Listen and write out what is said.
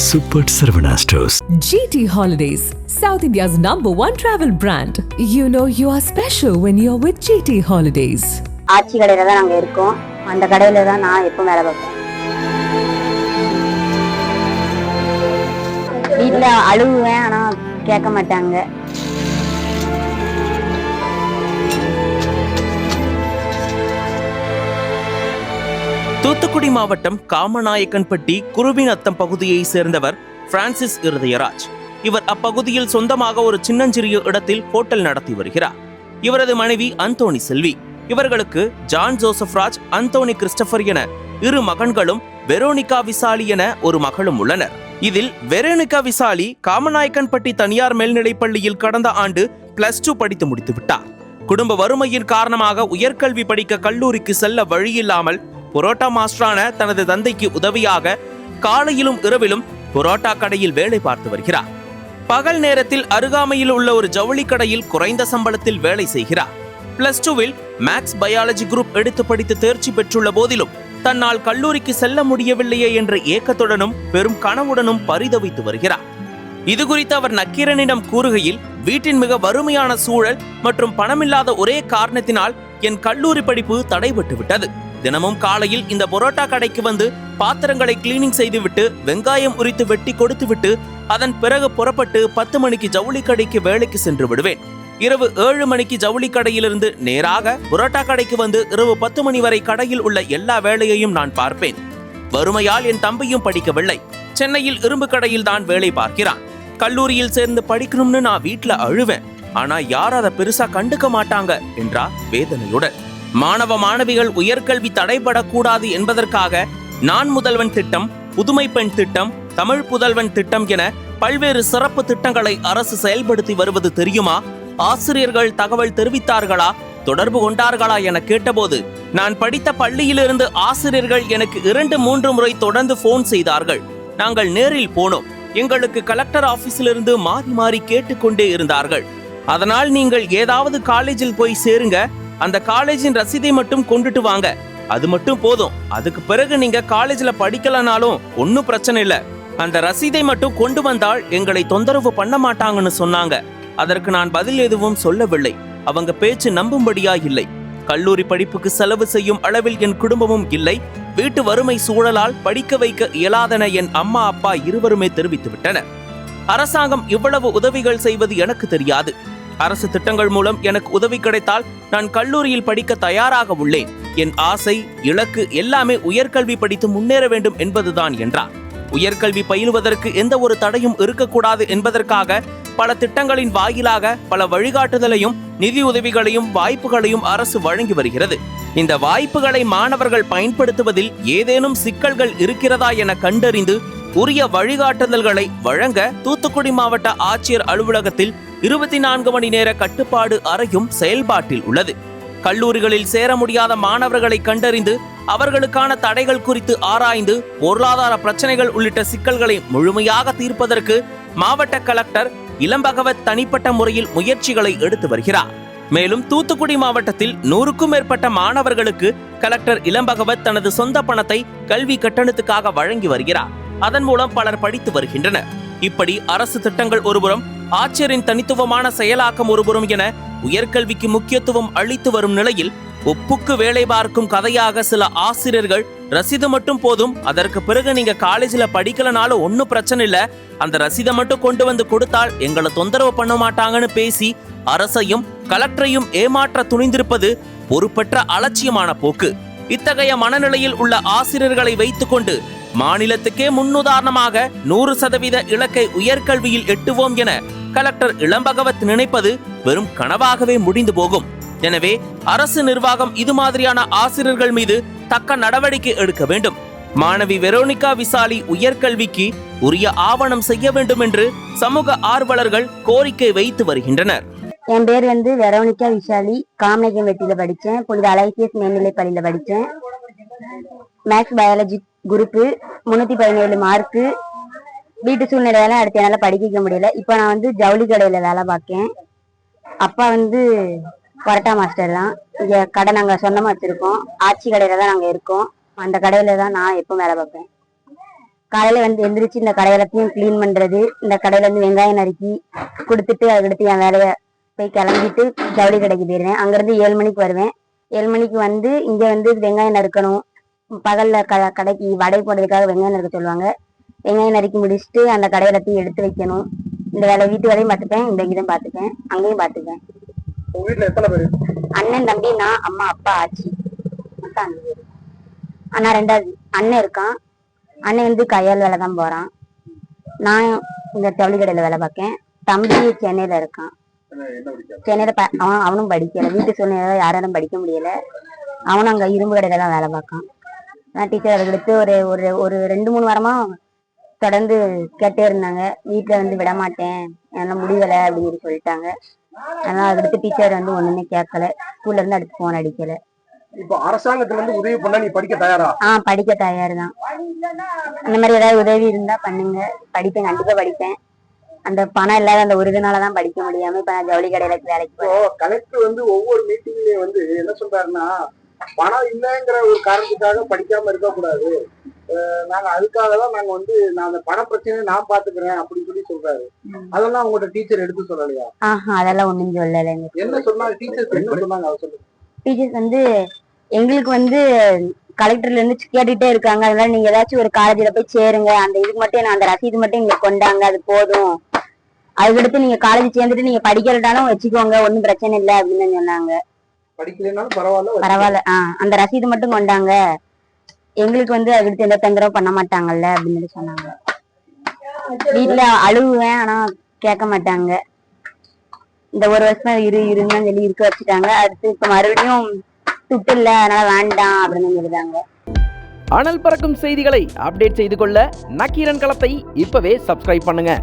Super Sarvana Stores. GT Holidays, South India's #1 travel brand. You know you are special when you're with GT Holidays. ஆச்சி கடையில தான் நாங்க இருக்கோம். அந்த கடையில தான் நான் எப்பவும் வேலை பார்ப்பேன். வீட்டுல அழுவேன், ஆனா கேட்க மாட்டாங்க. தூத்துக்குடி மாவட்டம் காமநாயக்கன்பட்டி குருவிநத்தம் பகுதியை சேர்ந்தவர் பிரான்சிஸ் இருதயராஜ். இவர் அப்பகுதியில் சொந்தமாக ஒரு சின்னஞ்சிறிய இடத்தில் ஹோட்டல் நடத்தி வருகிறார். இவரது மனைவி அந்தோணி செல்வி. இவர்களுக்கு John Joseph Raj, Anthony Christopher என 2 மகன்களும் வெரோனிகா விசாலி என ஒரு மகளும் உள்ளனர். இதில் வெரோனிகா விசாலி காமநாயக்கன்பட்டி தனியார் மேல்நிலைப்பள்ளியில் கடந்த ஆண்டு +2 படித்து முடித்து விட்டார். குடும்ப வறுமையின் காரணமாக உயர்கல்வி படிக்க கல்லூரிக்கு செல்ல வழியில்லாமல் புரோட்டா மாஸ்டரான தனது தந்தைக்கு உதவியாக காலையிலும் இரவிலும் புரோட்டா கடையில் வேலை பார்த்து வருகிறார். பகல் நேரத்தில் அருகாமையில் உள்ள ஒரு ஜவுளி கடையில் குறைந்த சம்பளத்தில் வேலை செய்கிறார். +2 மேக்ஸ் பயாலஜி குரூப் எடுத்து படித்து தேர்ச்சி பெற்றுள்ள போதிலும் தன்னால் கல்லூரிக்கு செல்ல முடியவில்லையே என்ற ஏக்கத்துடனும் பெரும் கனவுடனும் பரிதவித்து வருகிறார். இது குறித்து அவர் நக்கீரனிடம் கூறுகையில், வீட்டின் மிக வறுமையான சூழல் மற்றும் பணமில்லாத ஒரே காரணத்தினால் என் கல்லூரி படிப்பு தடைபட்டு விட்டது. தினமும் காலையில் இந்த புரோட்டா கடைக்கு வந்து பாத்திரங்களை கிளீனிங் செய்துவிட்டு வெங்காயம் உரித்து வெட்டி கொடுத்துவிட்டு அதன் பிறகு புறப்பட்டு 10 மணிக்கு ஜவுளி கடைக்கு வேலைக்கு சென்று விடுவேன். இரவு 7 மணிக்கு ஜவுளி கடையிலிருந்து நேராக புரோட்டா கடைக்கு வந்து இரவு 10 மணி வரை கடையில் உள்ள எல்லா வேலையையும் நான் பார்ப்பேன். வறுமையால் என் தம்பியும் படிக்கவில்லை. சென்னையில் இரும்பு கடையில் தான் வேலை பார்க்கிறான். கல்லூரியில் சேர்ந்து படிக்கணும்னு நான் வீட்டுல அழுவேன். ஆனா யார் அதை பெருசா கண்டுக்க மாட்டாங்க என்றார் வேதனையுடன். மாணவ மாணவிகள் உயர்கல்வி தடைபடக்கூடாது என்பதற்காக நான் முதல்வன் திட்டம், புதுமை பெண் திட்டம், தமிழ் புதல்வன் திட்டம் என பல்வேறு சிறப்பு திட்டங்களை அரசு செயல்படுத்தி வருவது தெரியுமா? ஆசிரியர்கள் தகவல் தெரிவித்தார்களா, தொடர்பு கொண்டார்களா என கேட்டபோது, நான் படித்த பள்ளியிலிருந்து ஆசிரியர்கள் எனக்கு 2-3 முறை தொடர்ந்து போன் செய்தார்கள். நாங்கள் நேரில் போனோம். எங்களுக்கு கலெக்டர் ஆபீஸிலிருந்து மாறி மாறி கேட்டுக்கொண்டே இருந்தார்கள். அதனால் நீங்கள் ஏதாவது காலேஜில் போய் சேருங்க, அந்த காலேஜின் ரசீதை மட்டும் கொண்டுட்டு வாங்க, அது மட்டும் போதும். அதுக்கு பிறகு நீங்க காலேஜ்ல படிக்கலனாலும் ஒன்னும் பிரச்சனை இல்ல, அந்த ரசீதை மட்டும் கொண்டு வந்தால் எங்களை தொந்தரவு பண்ண மாட்டாங்கன்னு சொன்னாங்க. அதற்கு நான் பதில் எதுவும் சொல்லவில்லை. அவங்க பேச்சு நம்பும்படியா இல்லை. கல்லூரி படிப்புக்கு செலவு செய்யும் அளவில் என் குடும்பமும் இல்லை. வீட்டு வறுமை சூழலால் படிக்க வைக்க இயலாதென என் அம்மா அப்பா இருவருமே தெரிவித்து விட்டனர். அரசாங்கம் இவ்வளவு உதவிகள் செய்வது எனக்கு தெரியாது. அரசு திட்டங்கள் மூலம் எனக்கு உதவி கிடைத்தால் நான் கல்லூரியில் படிக்க தயாராக உள்ளேன். என் ஆசை, இலக்கு எல்லாமே உயர்கல்வி படித்து முன்னேற வேண்டும் என்பதுதான் என்றார். உயர்கல்வி பயிலுவதற்கு எந்த ஒரு தடையும் இருக்கக்கூடாது என்பதற்காக பல திட்டங்களின் வாயிலாக பல வழிகாட்டுதலையும் நிதி உதவிகளையும் வாய்ப்புகளையும் அரசு வழங்கி வருகிறது. இந்த வாய்ப்புகளை மாணவர்கள் பயன்படுத்துவதில் ஏதேனும் சிக்கல்கள் இருக்கிறதா என கண்டறிந்து உரிய வழிகாட்டுதல்களை வழங்க தூத்துக்குடி மாவட்ட ஆட்சியர் அலுவலகத்தில் 24 மணி நேர கட்டுப்பாடு அறையும் செயல்பாட்டில் உள்ளது. கல்லூரிகளில் சேர முடியாத மாணவர்களை கண்டறிந்து அவர்களுக்கான தடைகள் குறித்து ஆராய்ந்து பொருளாதார பிரச்சனைகள் உள்ளிட்ட சிக்கல்களை முழுமையாக தீர்ப்பதற்கு மாவட்ட கலெக்டர் இளம்பகவத் தனிப்பட்ட முறையில் முயற்சிகளை எடுத்து வருகிறார். மேலும் தூத்துக்குடி மாவட்டத்தில் 100க்கும் மேற்பட்ட மாணவர்களுக்கு கலெக்டர் இளம்பகவத் தனது சொந்த பணத்தை கல்வி கட்டணத்துக்காக வழங்கி வருகிறார். அதன் மூலம் பலர் படித்து வருகின்றனர். இப்படி அரசு திட்டங்கள் ஒருபுறம், ஆட்சியரின் தனித்துவமான செயலாக்கம் ஒருபுறம் என உயர்கல்விக்கு முக்கியத்துவம் அளித்து வரும் நிலையில் ஒப்புக்கு வேலை பார்க்கும் கதையாக சில ஆசிரியர்கள் ரசீது மட்டும் போதும், அதற்கு பிறகு நீங்க காலேஜ்ல படிக்கலனாலும் ஒன்னும் பிரச்சனை இல்ல, அந்த ரசீதை மட்டும் கொண்டு வந்து கொடுத்தால் எங்களை தொந்தரவு பண்ண மாட்டாங்கன்னு பேசி அரசையும் கலெக்டரையும் ஏமாற்ற துணிந்திருப்பது பொறுப்பற்ற அலட்சியமான போக்கு. இத்தகைய மனநிலையில் உள்ள ஆசிரியர்களை வைத்துக்கொண்டு மாநிலத்துக்கே முன்னுதாரணமாக 100% இலக்கை உயர்கல்வியில் எட்டுவோம் என கலெக்டர் இளம்பகவத் நினைப்பது வெறும் கனவாகவே முடிந்து போகும். எனவே அரசு நிர்வாகம் இது மாதிரியான ஆசிரியர்கள் மீது தக்க நடவடிக்கை எடுக்க வேண்டும். மாணவி வெரோனிகா விசாலி உயர்கல்விக்கு உரிய ஆவணம் செய்ய வேண்டும் என்று சமூக ஆர்வலர்கள் கோரிக்கை வைத்து வருகின்றனர். என் பேர் வெரோனிகா விசாலி. காமநாயக்கன்பட்டியில படிச்சேன். புனித அலைசியஸ் மேல்நிலை பள்ளியில படிச்சேன். Maths biology group 317 mark. வீட்டு சூழ்நிலையெல்லாம் அடுத்து என்னால படிக்க முடியல. இப்ப நான் ஜவுளி கடையில வேலை பார்க்கேன். அப்பா பரோட்டா மாஸ்டர் தான். இங்க கடை நாங்க சொந்தமா வச்சிருக்கோம். ஆச்சி கடையில தான் நாங்க இருக்கோம். அந்த கடையில தான் நான் எப்பவும் வேலை பார்ப்பேன். காலையில வந்து எந்திரிச்சு இந்த கடையிலத்தையும் கிளீன் பண்றது, இந்த கடையில இருந்து வெங்காயம் நறுக்கி கொடுத்துட்டு அதுக்கடுத்து என் வேலையை போய் கிளம்பிட்டு ஜவுளி கடைக்கு போயிடுவேன். அங்கிருந்து 7 மணிக்கு வருவேன். 7 மணிக்கு வந்து இங்க வந்து வெங்காயம் நறுக்கணும். பகல்ல கடைக்கு வடை போடுறதுக்காக வெங்காயம் நறுக்க சொல்லுவாங்க. வெங்காயம் நறுக்கி முடிச்சுட்டு அந்த கடையிலத்தையும் எடுத்து வைக்கணும். இந்த வீட்டு வேலையும் பார்த்துப்பேன், இந்த இதையும் பார்த்துப்பேன், அங்கேயும் பார்த்துப்பேன். உங்க வீட்டுல எத்தனை பேரு? அண்ணன், தம்பி, நான், அம்மா, அப்பா, ஆச்சி, மொத்தம் 5 பேரு. அண்ணா 2வது அண்ணன் இருக்கான். அண்ணன் வந்து கையால் வேலை தான் போறான். நான் இந்த ஜவுளி கடையில வேலை பார்க்கேன். தம்பி சென்னையில இருக்கான். சென்னையில அவனும் படிக்கல. வீட்டு சூழ்நிலை யாராலும் படிக்க முடியல. அவனும் அங்க இரும்பு கடையில தான் வேலை பார்க்கான். நான் டீச்சர். அதுக்கடுத்து ஒரு ஒரு ஒரு 2-3 வாரமா தொடர்ந்து கேட்டே இருந்தாங்க. வீட்டுல வந்து விட மாட்டேன், என்னால முடியலை அப்படின்னு சொல்லிட்டாங்க. அதனால அதுக்கடுத்து டீச்சர் வந்து ஒண்ணுமே கேட்கல. ஸ்கூல்ல இருந்து அடுத்து போன் அடிக்கல. இப்போ அரசாங்கத்துல இருந்து உதவி பண்ணா நீ படிக்க தயாரா? படிக்க தயார் தான். அந்த மாதிரி ஏதாவது உதவி இருந்தா பண்ணுங்க, படிப்பேன், கண்டிப்பா படிப்பேன். அந்த பணம் இல்லாத அந்த ஒரு இதனாலதான் படிக்க முடியாம இப்ப நான் ஜவுளி கடையில வேலைக்கு கலெக்டர் வந்து ஒவ்வொரு மீட்டிங்லயும் வந்து என்ன சொல்றாருன்னா, பணம் இல்லைங்கிற ஒரு காரணத்துக்காக படிக்காம இருக்க கூடாது, நாங்க அதுக்காக தான் நாங்க வந்து நான் அந்த பண பிரச்சனையை நான் பாத்துக்கிறேன் அப்படின்னு சொல்லி சொல்றாரு. அதெல்லாம் உங்களோட டீச்சர் எடுத்து சொல்லலையா? அதெல்லாம் ஒண்ணும் சொல்லல. என்ன சொன்னாங்க டீச்சர்ஸ்? என்ன சொன்னாங்க அதை சொல்லுங்க. டீச்சர்ஸ் வந்து எங்களுக்கு வந்து கலெக்டர்ல இருந்து கேட்டுட்டே இருக்காங்க. அதனால நீங்க ஏதாச்சும் ஒரு காலேஜ்ல போய் சேருங்க, அந்த இதுக்கு மட்டும் அந்த ரசீது மட்டும் எங்களுக்கு கொண்டாங்க, அது போதும். அதுக்கடுத்து நீங்க காலேஜ் சேர்ந்துட்டு நீங்க படிக்கிறதாலும் வச்சுக்கோங்க, ஒன்னும் பிரச்சனை இல்லை அப்படின்னு சொன்னாங்க. படிக்கலனாலும் பரவாயில்ல, பரவாயில்ல, அந்த ரசீது மட்டும் கொண்டாங்க, எங்களுக்கு வந்து அதுக்கு எந்த தொந்தரவும் பண்ண மாட்டாங்கல்ல அப்படின்னு சொன்னாங்க. வீட்டுல அழுவுவேன், ஆனா கேட்க மாட்டாங்க. இந்த ஒரு வருஷம் இருன்னு சொல்லி இருக்க வச்சுட்டாங்க. அடுத்து இப்ப மறுபடியும் துட்டு இல்ல, அதனால வேண்டாம் அப்படின்னு சொல்லிட்டாங்க. அனல் பறக்கும் செய்திகளை அப்டேட் செய்து கொள்ள நக்கீரன் களத்தை இப்பவே சப்ஸ்கிரைப் பண்ணுங்க.